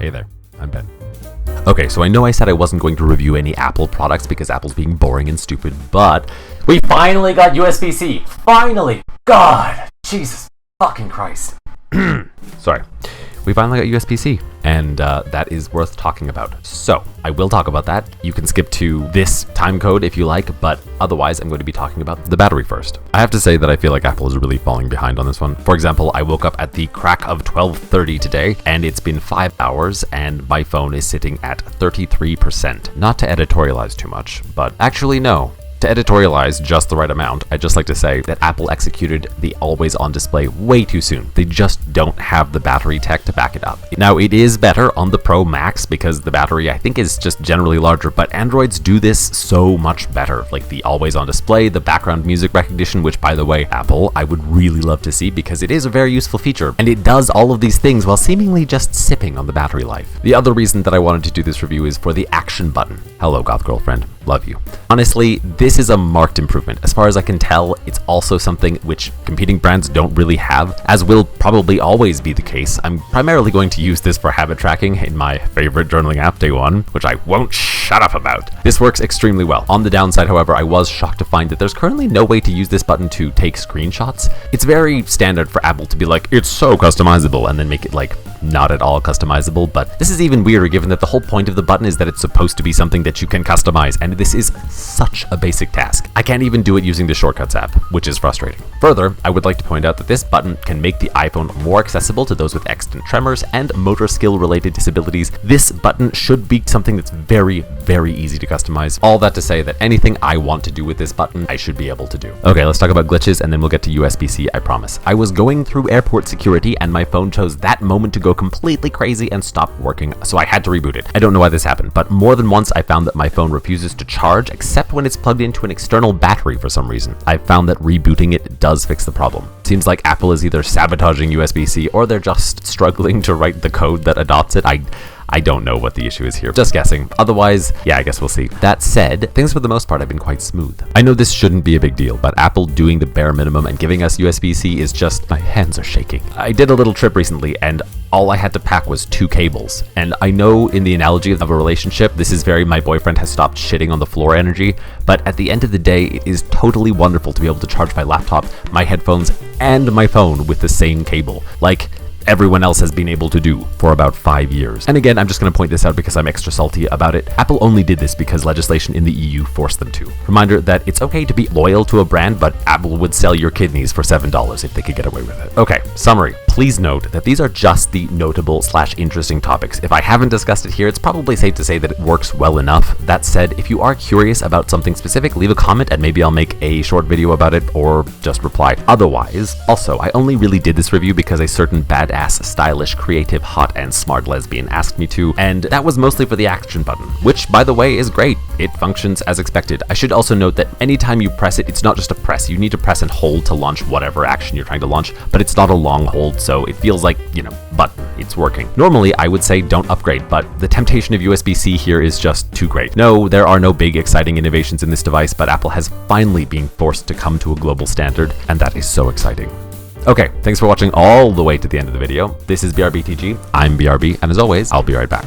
Hey there, I'm Ben. Okay, so I know I said I wasn't going to review any Apple products because Apple's being boring and stupid, but we finally got USBC. Finally! God! Jesus fucking Christ. Sorry. We finally got USBC, and that is worth talking about. So, I will talk about that. You can skip to this time code if you like, but otherwise I'm going to be talking about the battery first. I have to say that I feel like Apple is really falling behind on this one. For example, I woke up at the crack of 12:30 today, and it's been 5 hours, and my phone is sitting at 33%. Not to editorialize too much, but actually no. To editorialize just the right amount, I'd just like to say that Apple executed the always-on display way too soon. They just don't have the battery tech to back it up. Now, it is better on the Pro Max because the battery, I think, is just generally larger, but Androids do this so much better. Like the always-on display, the background music recognition, which, by the way, Apple, I would really love to see because it is a very useful feature, and it does all of these things while seemingly just sipping on the battery life. The other reason that I wanted to do this review is for the action button. Hello, goth girlfriend. Love you. Honestly, this is a marked improvement. As far as I can tell, it's also something which competing brands don't really have, as will probably always be the case. I'm primarily going to use this for habit tracking in my favorite journaling app, Day One, which I won't shut up about. This works extremely well. On the downside, however, I was shocked to find that there's currently no way to use this button to take screenshots. It's very standard for Apple to be like, it's so customizable, and then make it like not at all customizable, but this is even weirder given that the whole point of the button is that it's supposed to be something that you can customize, and this is such a basic task. I can't even do it using the Shortcuts app, which is frustrating. Further, I would like to point out that this button can make the iPhone more accessible to those with extant tremors and motor skill related disabilities. This button should be something that's very, very easy to customize. All that to say that anything I want to do with this button, I should be able to do. Okay, let's talk about glitches and then we'll get to USBC, I promise. I was going through airport security and my phone chose that moment to go completely crazy and stop working, so I had to reboot it. I don't know why this happened, but more than once I found that my phone refuses to charge except when it's plugged into an external battery for some reason. I found that rebooting it does fix the problem. Seems like Apple is either sabotaging USB-C or they're just struggling to write the code that adopts it. I don't know what the issue is here. Just guessing. Otherwise, yeah, I guess we'll see. That said, things for the most part have been quite smooth. I know this shouldn't be a big deal, but Apple doing the bare minimum and giving us USB-C is just, my hands are shaking. I did a little trip recently and all I had to pack was 2 cables. And I know in the analogy of a relationship, this is very my boyfriend has stopped shitting on the floor energy, but at the end of the day, it is totally wonderful to be able to charge my laptop, my headphones, and my phone with the same cable. Like everyone else has been able to do for about 5 years. And again, I'm just going to point this out because I'm extra salty about it. Apple only did this because legislation in the EU forced them to. Reminder that it's okay to be loyal to a brand, but Apple would sell your kidneys for $7 if they could get away with it. Okay, summary. Please note that these are just the notable/interesting topics. If I haven't discussed it here, it's probably safe to say that it works well enough. That said, if you are curious about something specific, leave a comment and maybe I'll make a short video about it or just reply. Otherwise, also, I only really did this review because a certain badass, stylish, creative, hot, and smart lesbian asked me to, and that was mostly for the action button, which, by the way, is great. It functions as expected. I should also note that anytime you press it, it's not just a press. You need to press and hold to launch whatever action you're trying to launch, but it's not a long hold, so it feels like, button. It's working. Normally, I would say don't upgrade, but the temptation of USB-C here is just too great. No, there are no big, exciting innovations in this device, but Apple has finally been forced to come to a global standard, and that is so exciting. Okay, thanks for watching all the way to the end of the video. This is BRBTG, I'm BRB, and as always, I'll be right back.